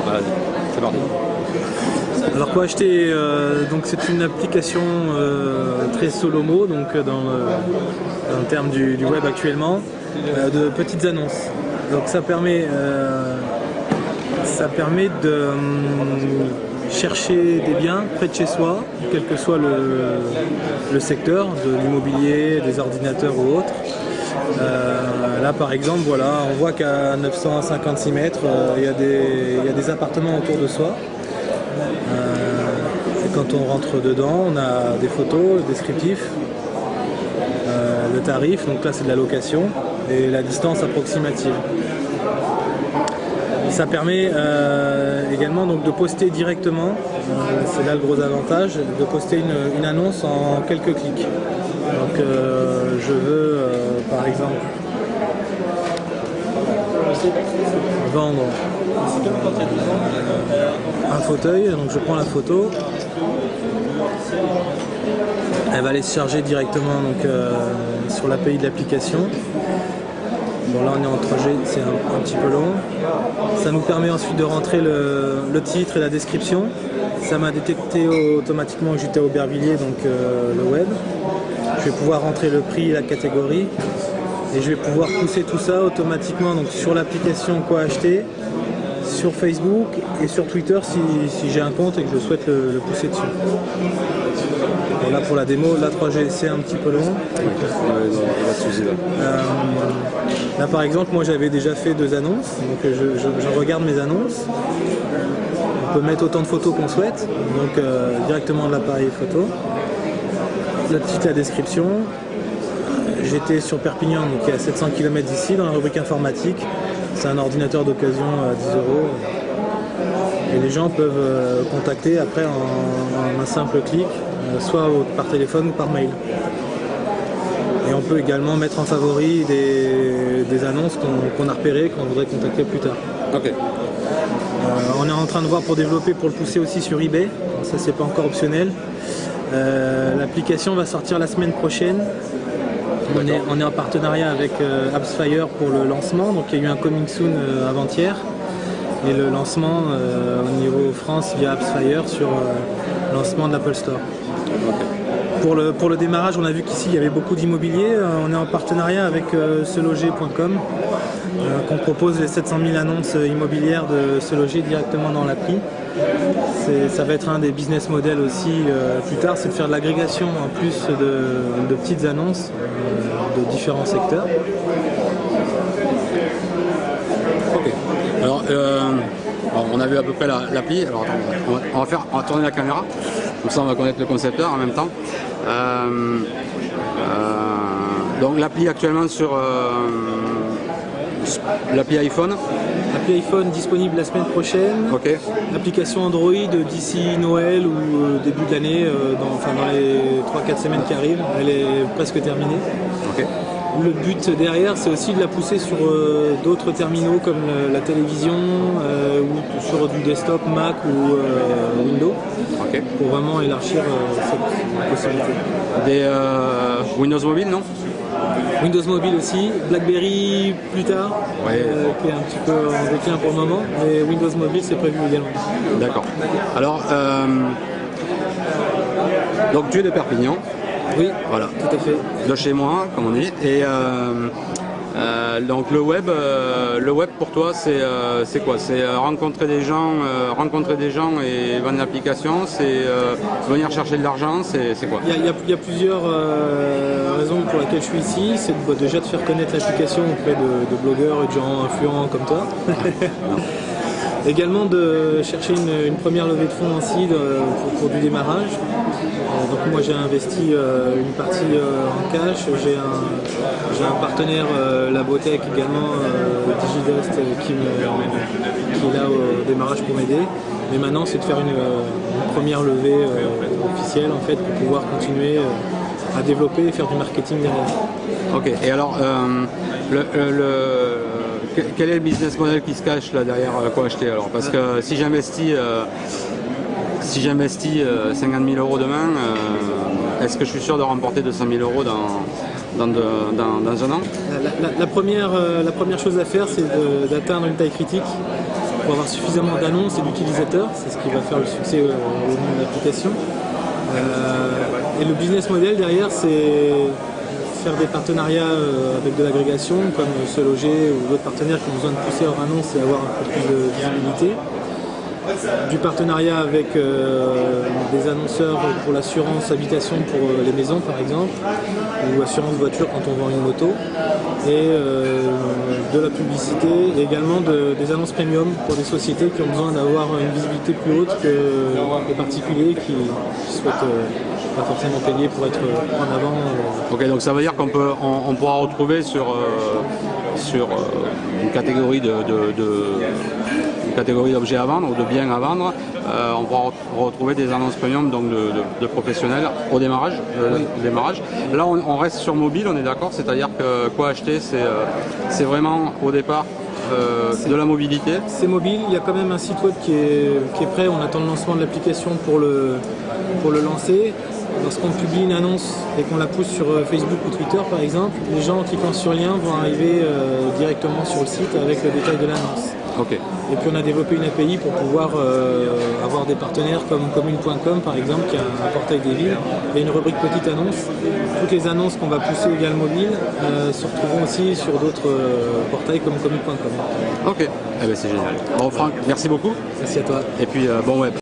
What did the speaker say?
Voilà, c'est parti. Alors quoi acheter, donc c'est une application très solomo, donc dans le terme du web actuellement, de petites annonces. Donc ça permet de chercher des biens près de chez soi, quel que soit le secteur, de l'immobilier, des ordinateurs ou autres. Là par exemple, voilà, on voit qu'à 956 mètres, il y a des appartements autour de soi. Et quand on rentre dedans, on a des photos, le descriptif, le tarif, donc là c'est de la location, et la distance approximative. Ça permet également donc, de poster directement, c'est là le gros avantage, de poster une annonce en quelques clics. Donc je veux par exemple vendre un fauteuil, donc je prends la photo, elle va aller se charger directement donc, sur l'API de l'application. Bon là on est en 3G, c'est un petit peu long. Ça nous permet ensuite de rentrer le titre et la description. Ça m'a détecté automatiquement que j'étais à Aubervilliers, donc le web. Je vais pouvoir rentrer le prix et la catégorie. Et je vais pouvoir pousser tout ça automatiquement donc, sur l'application Quoi acheter, sur Facebook et sur Twitter si j'ai un compte et que je souhaite le pousser dessus. Bon, là pour la démo, la 3G c'est un petit peu long. Là par exemple, moi j'avais déjà fait 2 annonces, donc je regarde mes annonces. On peut mettre autant de photos qu'on souhaite, donc directement de l'appareil photo. La petite la description. J'étais sur Perpignan, donc il y a 700 km d'ici, dans la rubrique informatique. C'est un ordinateur d'occasion à 10 €. Et les gens peuvent contacter après en un simple clic, soit par téléphone ou par mail. Et on peut également mettre en favori des annonces qu'on a repérées, qu'on voudrait contacter plus tard. Ok. On est en train de voir pour développer, pour le pousser aussi sur eBay. Ça c'est pas encore optionnel. L'application va sortir la semaine prochaine. On est en partenariat avec AppsFire pour le lancement, donc il y a eu un coming soon avant-hier et le lancement au niveau France via AppsFire sur le lancement de l'Apple Store. Okay. Pour le démarrage, on a vu qu'ici il y avait beaucoup d'immobilier. On est en partenariat avec seloger.com qu'on propose les 700 000 annonces immobilières de Se Loger directement dans l'appli. Ça va être un des business models aussi plus tard, c'est de faire de l'agrégation en plus de petites annonces de différents secteurs. Ok. Alors, on a vu à peu près l'appli. Alors attends, on va tourner la caméra, comme ça on va connaître le concepteur en même temps. Donc l'appli actuellement sur l'appli iPhone. L'appli iPhone disponible la semaine prochaine. Ok. L'application Android d'ici Noël ou début de l'année, dans les 3-4 semaines qui arrivent, elle est presque terminée. Ok. Le but derrière, c'est aussi de la pousser sur d'autres terminaux comme la télévision ou sur du desktop Mac ou Windows, okay, pour vraiment élargir cette possibilité. Des Windows Mobile, non? Windows Mobile aussi, BlackBerry plus tard, ouais. Qui est un petit peu en déclin pour le moment, mais Windows Mobile c'est prévu également. D'accord. Alors, donc tu es de Perpignan? Oui, voilà, tout à fait. De chez moi, comme on dit. Et donc le web pour toi, c'est quoi? C'est rencontrer des gens et vendre l'application. C'est venir chercher de l'argent. C'est quoi? Il y a plusieurs raisons pour lesquelles je suis ici. C'est déjà de faire connaître l'application auprès de blogueurs et de gens influents comme toi. Également de chercher une première levée de fonds aussi pour du démarrage. Donc moi j'ai investi une partie en cash, j'ai un partenaire Labotech également, Digidust qui est là au démarrage pour m'aider. Mais maintenant c'est de faire une première levée officielle en fait pour pouvoir continuer à développer et faire du marketing derrière. Ok, et alors quel est le business model qui se cache là derrière Quoi acheter alors? Parce que si j'investis 50 000 € demain, est-ce que je suis sûr de remporter 200 000 € dans un an? La première chose à faire, c'est d'atteindre une taille critique. faut avoir suffisamment d'annonces et d'utilisateurs, c'est ce qui va faire le succès au moment de l'application. Et le business model derrière, c'est faire des partenariats avec de l'agrégation, comme Se Loger ou d'autres partenaires qui ont besoin de pousser leur annonce et avoir un peu plus de visibilité. Du partenariat avec des annonceurs pour l'assurance habitation pour les maisons par exemple, ou assurance voiture quand on vend une moto, et de la publicité, et également des annonces premium pour des sociétés qui ont besoin d'avoir une visibilité plus haute que les particuliers qui souhaitent pas forcément payer pour être en avant. Ok, donc ça veut dire qu'on pourra retrouver sur une catégorie d'objets à vendre ou de biens à vendre, on pourra retrouver des annonces premium donc de professionnels au démarrage. Là, on reste sur mobile, on est d'accord, c'est-à-dire que quoi acheter, c'est vraiment au départ de la mobilité. C'est mobile, il y a quand même un site web qui est prêt, on attend le lancement de l'application pour le lancer. Lorsqu'on publie une annonce et qu'on la pousse sur Facebook ou Twitter par exemple, les gens en cliquant sur le lien vont arriver directement sur le site avec le détail de l'annonce. Okay. Et puis on a développé une API pour pouvoir avoir des partenaires comme commune.com par exemple, qui a un portail des villes, et une rubrique petite annonce. Toutes les annonces qu'on va pousser également mobile se retrouveront aussi sur d'autres portails comme commune.com. Ok, eh ben, c'est génial. Bon Franck, merci beaucoup. Merci à toi. Et puis bon web.